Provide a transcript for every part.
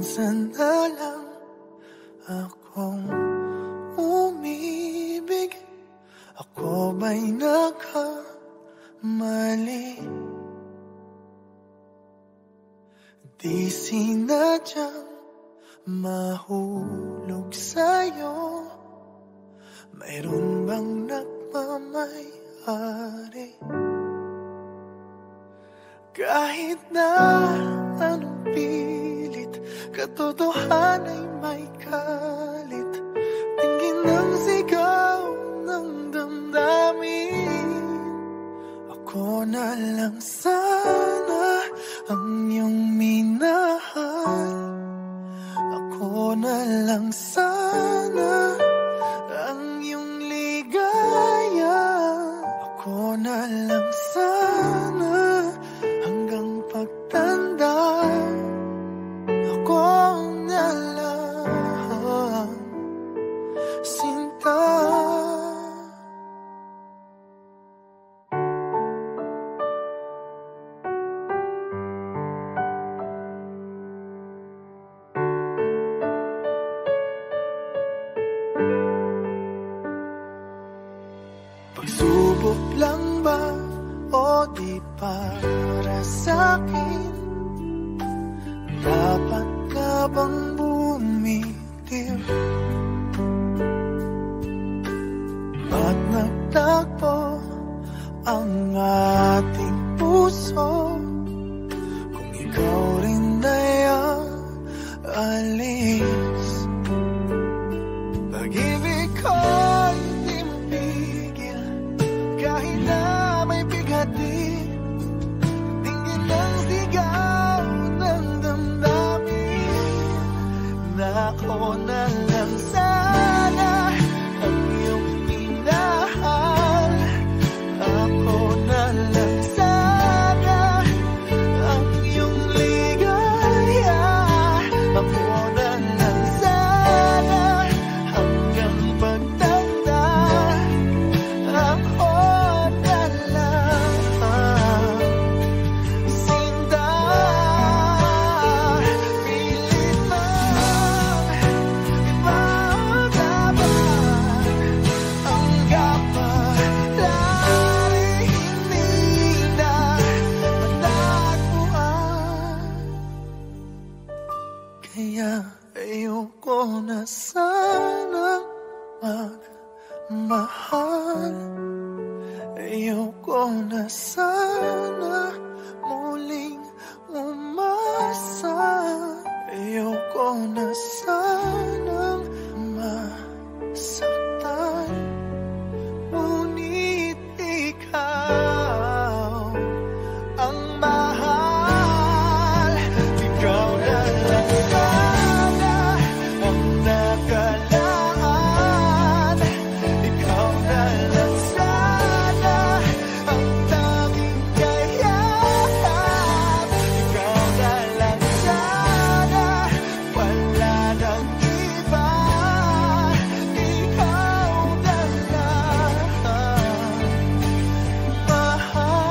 minsan na lang akong umibig. Ako ba'y nagkamali? Di sinadyang mahulog sa'yo. Mayroon bang nagmamayari? Kahit na anong pilit, katotohanan ay may kalit. Tingin ng sigaw ng damdamin. Ako na lang sana ang iyong minahal. Ako na lang sana ang iyong ligaya. Ako na lang sana hanggang pagtanda. Ako na lang, Sinta. Pagsubok lang ba o di para sa'kin? Dapat ka bang bumitiw? Ba't nagtagpo ang ating puso kung ikaw rin ay aalis? Pag-ibig ko'y di mapigil kahit na may bigati. Tingin ng sigaw ng damdamin na ako na lang sana ang iyong minahal. Ako na lang sana ang iyong ligaya. Ako na lang sana hanggang pagtanda. Ako na lang, Sinta. Pilit mang ipaglaban ang kapalaran, hindi na matagpuan. Kaya ayoko na sanang magmahal. Ayoko na sana muling umasa. Ayoko na sanang masaktan. Ngunit ikaw ang mahal. Ikaw na lang sana ang nakalaan. Ikaw na lang sana ang tanging kayahan. Ikaw na lang sana, wala nang iba. Ikaw na lang mahal.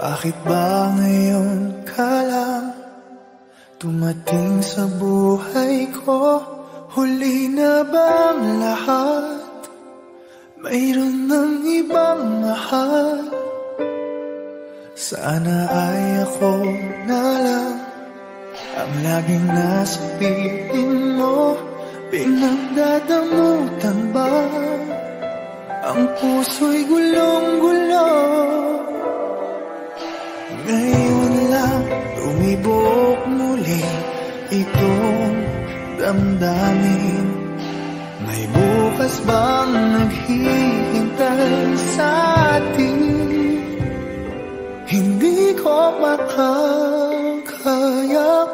Bakit ba ngayon ka lang dumating sa buhay ko? Huli na bang lahat? Mayroon ng ibang mahal. Sana ay ako na lang ang laging nasa piling mo. Pinagdadamutan ba ang puso'y gulong-gulo? Ngayon lang lumibok muli itong damdamin? May bukas bang naghihintay sa atin? Hindi ko makakaya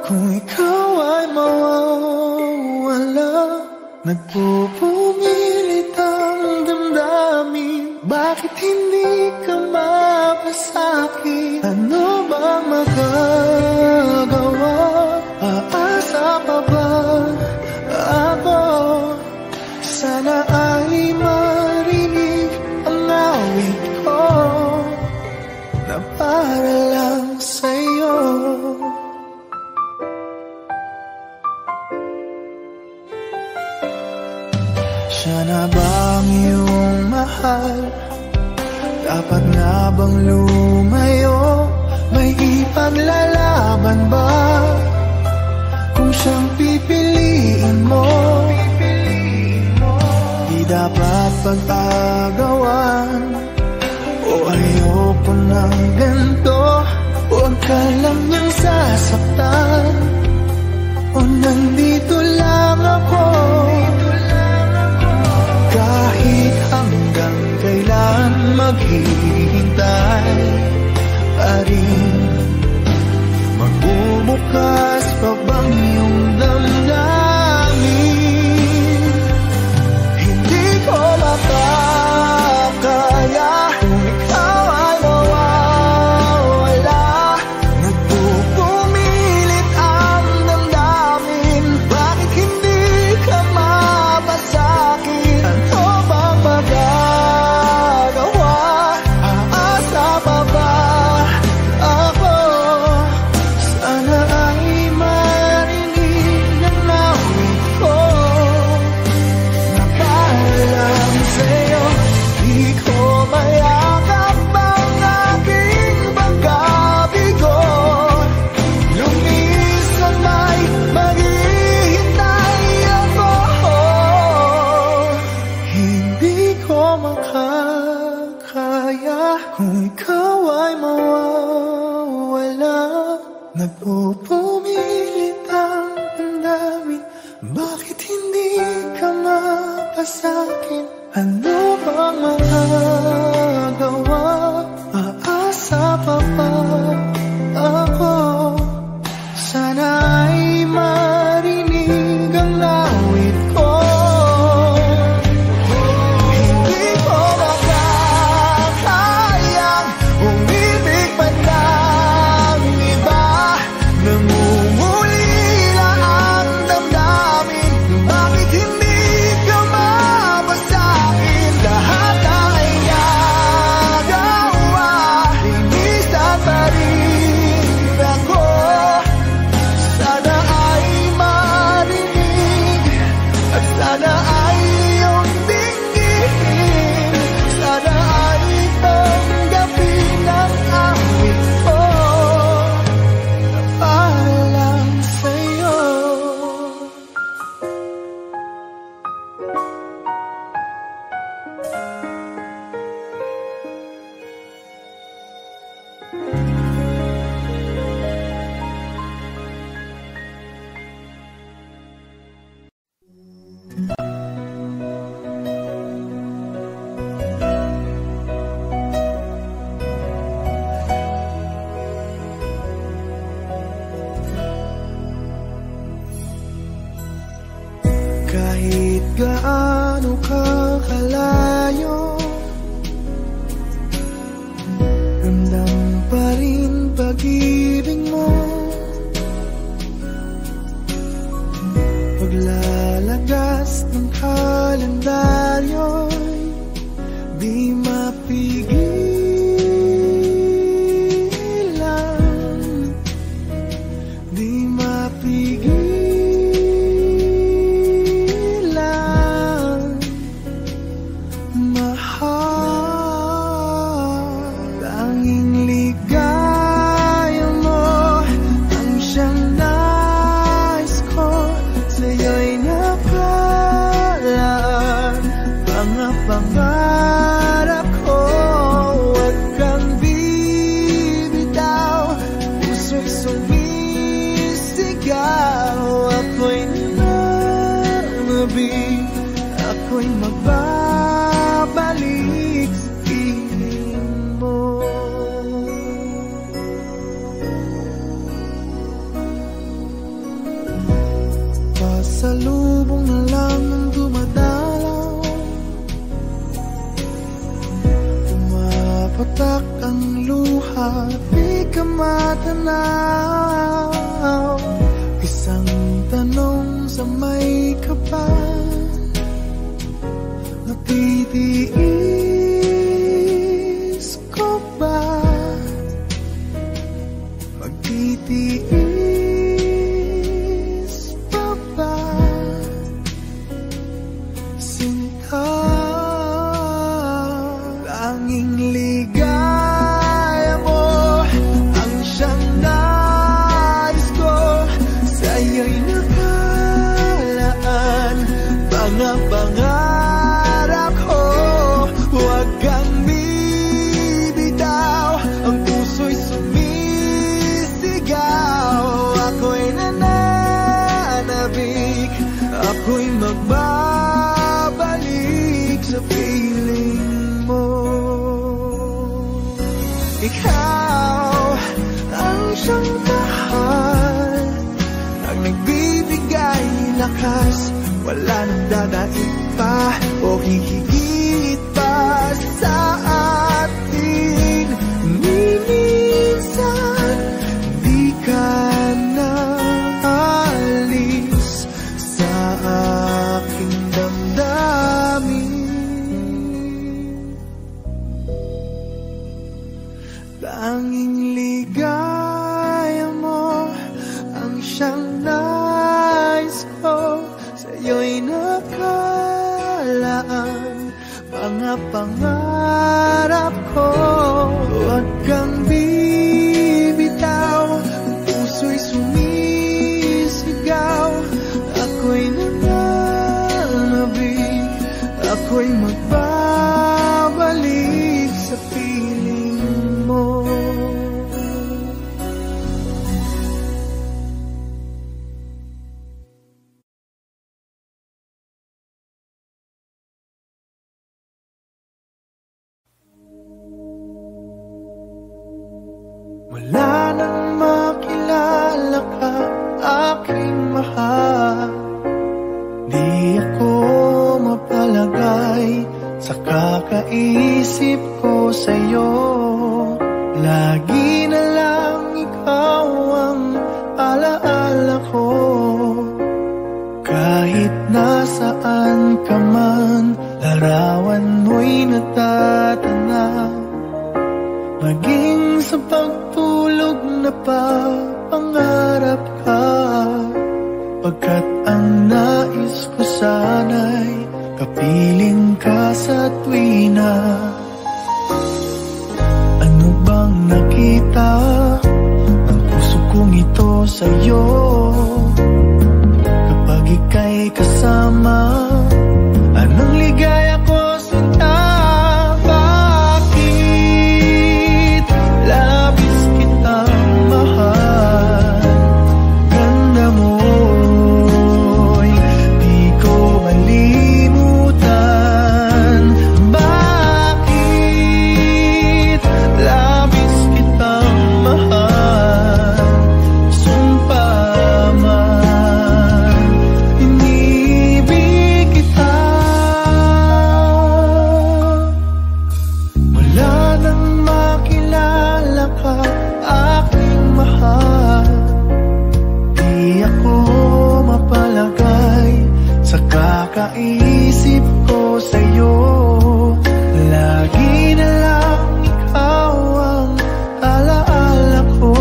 kung ikaw ay mawawala. Nagpupumilit ang damdamin, bakit hindi ka mapasakin? Ano bang magagawa? Aasa pa ba ako? Sana ay marinig ang awit ko na para lang sa'yo. Siya na ba ang iyong mahal? Dapat na bang lumayo? May ipaglalaban ba? Kung siyang pipiliin mo, di dapat pag-agawan. O ayoko ng ganito, huwag ka lang niyang sasaktan. O nandito lang ako, kahit hanggang kailan maghihintay pa rin. Magbubukas pa bang iyong damdamin? Hindi ko makakaya kung ikaw ay mawawala. Nagpupumilit ang damdamin, bakit hindi ka mapasakin? Ano bang magagawa? Aasa pa ba ako? Sana ay marinig ang awit ko na para lang sa'yo. Di ko mayakap ang aking pagkabigo. Lumis na may maghihintay ako. Hindi ko makakaya kung ikaw ay mawawala. Nagpupumilit ang damdamin, bakit hindi ka mapasakin? Ano bang magagawa? Aasa pa ba ako? Sana ay marinig ang awit ko. Hindi ko makakayang umibig pa ng iba. Namumulila ang damdamin, bakit hindi ka mapasakin? Lahat ay nagawa, linisan pa rin ako. Sana ay marinig at sana ay iyong tingin. Sana ay tanggapin ang awit ko na para lang sa'yo. Kahit gaano ka kalayo, ramdam pa rin pag-ibig mo. Paglalagas ng kalendaryo'y di mapigilan, di mapigilan. Sa'yo'y nakalaan pasalubong na lang ang dumadalaw. Pumapatak ang luha, di ka matanaw. Isang tanong sa may kapal, natitiis ko ba? Magtitiis pa ba? Sinta, tanging ligaya mo ang siyang nais ko. Sa'yo'y nakalaan mga pangarap ko. Huwag kang bibitaw, ang puso'y sumisigaw. Ako'y nananabik, ako'y magbabalik sa piling mo. Ikaw ang siyang mahal, ang nagbibigay lakas. Wala nang dadaig pa o hihigit pa sa atin. Minsan di ka na alis sa aking damdamin. Tanging ligaya mo ang siyang nais ko. Sa'yo'y nakalaan mga pangarap ko. Huwag kang bibitaw, ang puso'y sumisigaw. Ako'y nananabik, ako'y magbabalik sa piling mo. Wala nang makilala ka, aking mahal. Di ako mapalagay sa kakaisip ko sa'yo. Lagi na lang ikaw ang alaala ko. Kahit nasaan ka man, larawan mo'y natatanaw. Maging sa pagtulog na pangarap ka. Pagkat ang nais ko sana'y kapiling ka sa tuwina. Ano bang nakita ng puso kong ito sa'yo? Kapag ika'y kasama, anong ligaya ko sinta? Labis kitang mahal, ganda mo'y di ko malimutan. Bakit labis kitang mahal? Sumpa man, inibig kita. Wala nang makilala ka, aking mahal. Di ako mapalagay sa kakaisip ko sa'yo. Lagi na lang ikaw ang alaala ko.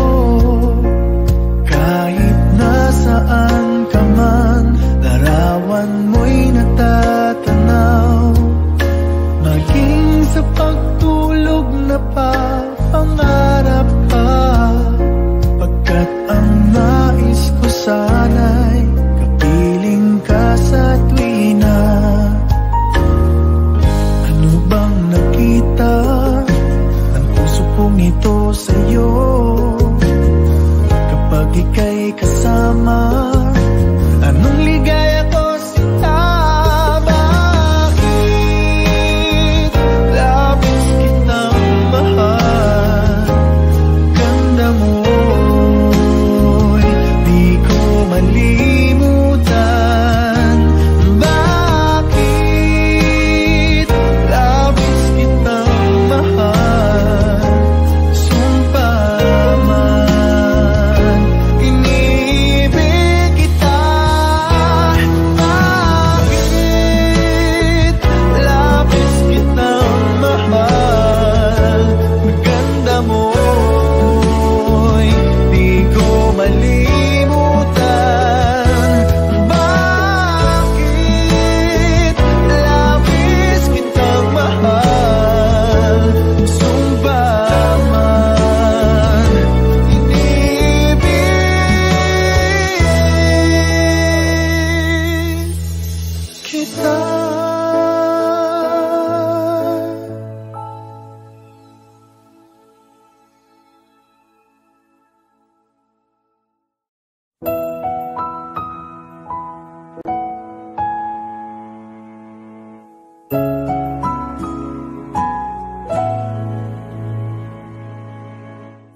Kahit nasaan ka man, larawan mo'y natatanaw. Maging sa pagtulog na pangarap ka. Pagkat ang nais ko sana'y kapiling ka sa tuwina.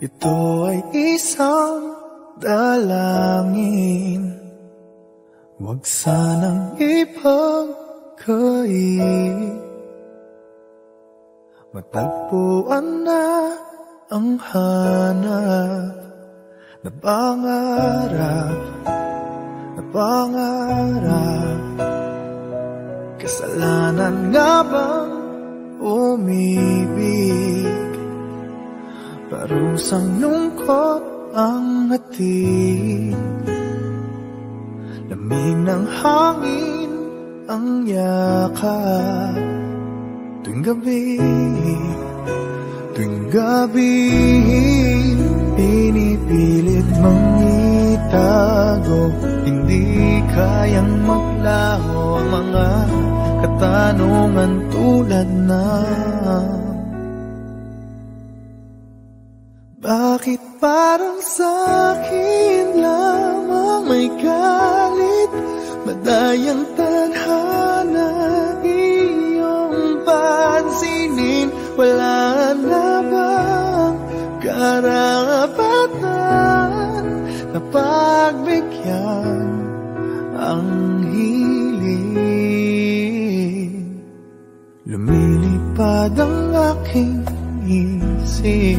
Ito ay isang dalangin, huwag sanang ipagkait. Matagpuan na ang hanap na pangarap, na pangarap. Kasalanan nga bang umibig? Parusang lungkot ang hatid, lamig ng hangin ang yakap. Tuwing gabi, pinipilit mang itago. Hindi kayang maglaho ang mga katanungan tulad ng bakit parang sa'kin lamang may galit, madayang tadhana iyong pansinin. Wala na bang karapatan na pagbigyan ang hiling? Lumilipad ang aking isip,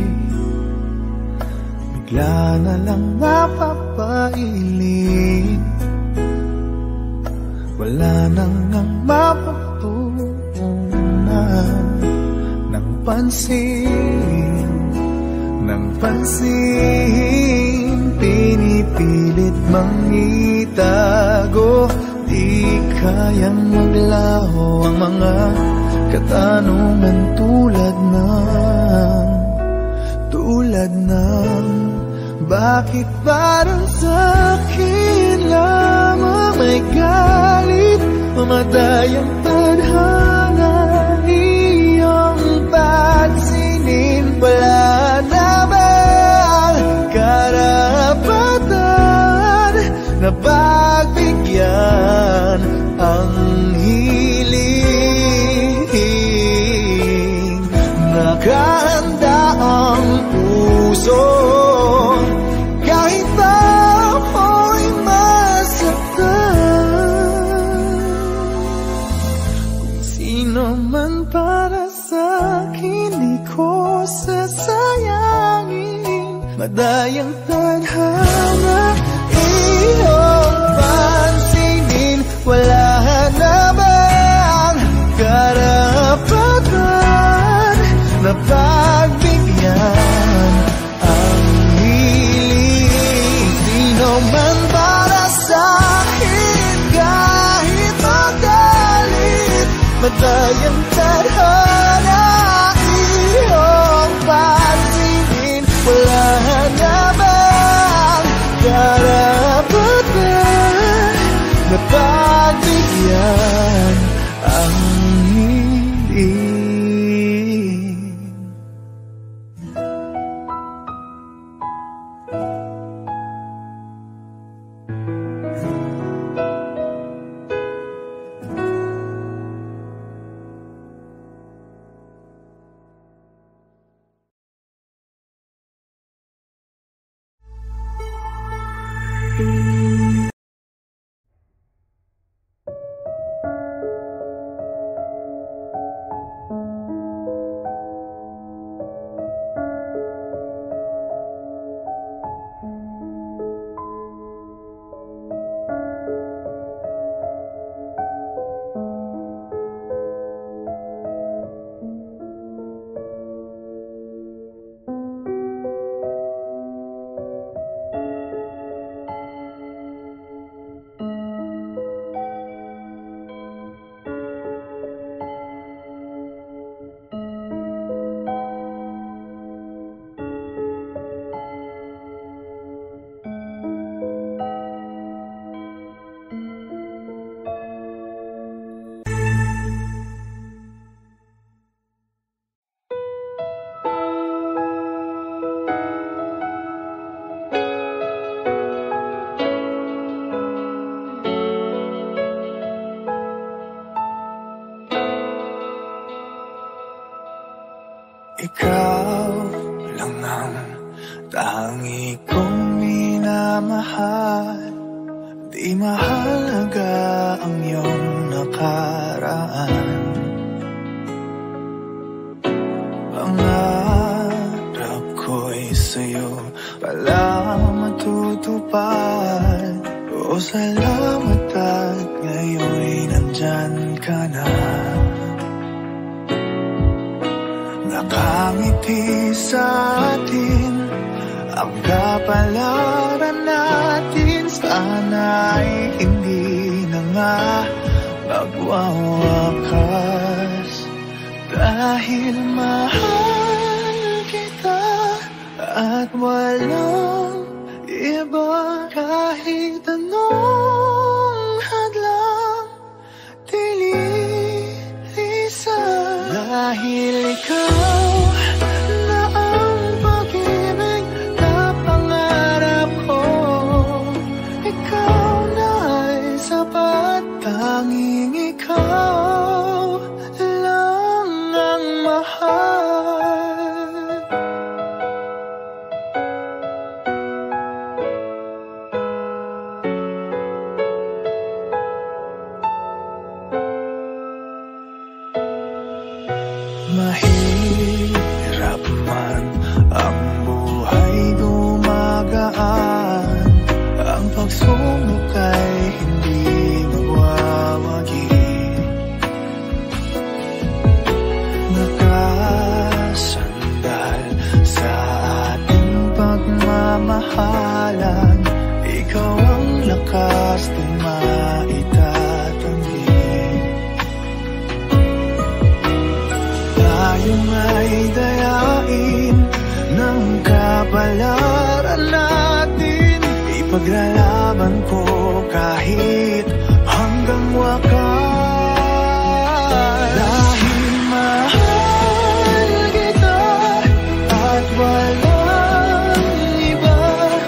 bigla na lang mapapailing. Wala nang ang mapagtuunan ng pansin, ng pansin. Pinipilit mang itago, di kayang maglaho ang mga katanungan tulad ng bakit parang sa'kin lamang may galit, mamadayang tadhana iyong pansinin. Wala na bang karapatan na pagbigyan ang hiling? Nakahanda ang puso kahit ako'y masaktan. Kung sino man para sa'kin di ko sasayangin. Madayang tadhana iyong pansinin. Wala na bang karapatan na pagbigyan ang hiling? Sino man para sa'kin kahit magalit, madayang tadhana iyong pansinin. Wala na bang karapatan na pagbigyan ang hiling? Ikaw lang ang pagmamahal. Di mahalaga ang iyong nakaraan. Pangarap ko'y sa'yo pala matutupad. O salamat at ngayon'y nandyan ka na. Nakangiti sa atin ang kapalaran natin. Sana'y hindi na nga magwawakas. Dahil mahal kita at walang iba. Kahit anong hadlang dililisan. Dahil ikaw na ang pag-ibig na pangarap ko. Ikaw na ay sapat. Tanging ikaw lang ang mahal. Mahirap man ang buhay, gumagaan. Ang pagsubok ay hindi magwawagi. Nakasandal sa ating pagmamahalan. Ikaw ang lakas di maitatanggi. Tayong ay dayain ng kapalaran natin. Ipaglalaban ko kahit hanggang wakas. Dahil mahal kita at walang iba.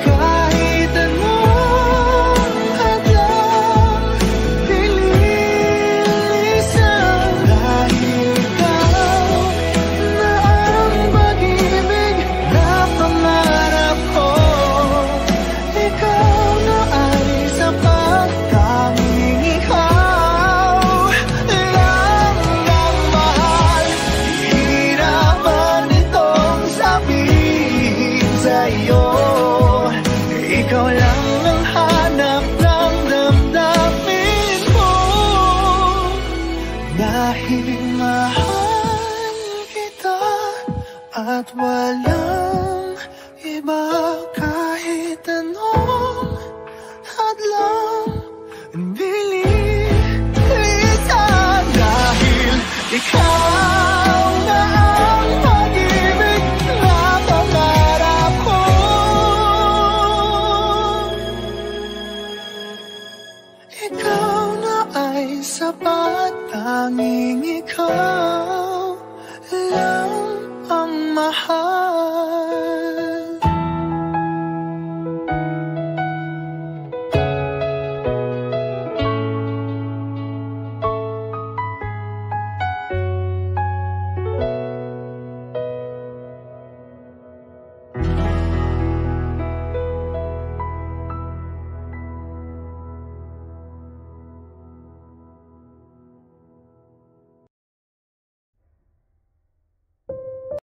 Kahit anong hadlang dililisan. Dahil ikaw na ang pag-ibig na pangarap ko. Ikaw na ay sapat. Tanging ikaw lang ang mahal. Hihirapan itong sabihin sa'yo. Ikaw lang ang hanap ng damdamin ko. Dahil mahal kita at walang iba. Kahit anong hadlang dililisan. Dahil ikaw na ang pag-ibig na pangarap ko. Ikaw na ay sapat. Tanging ikaw lang ang mahal.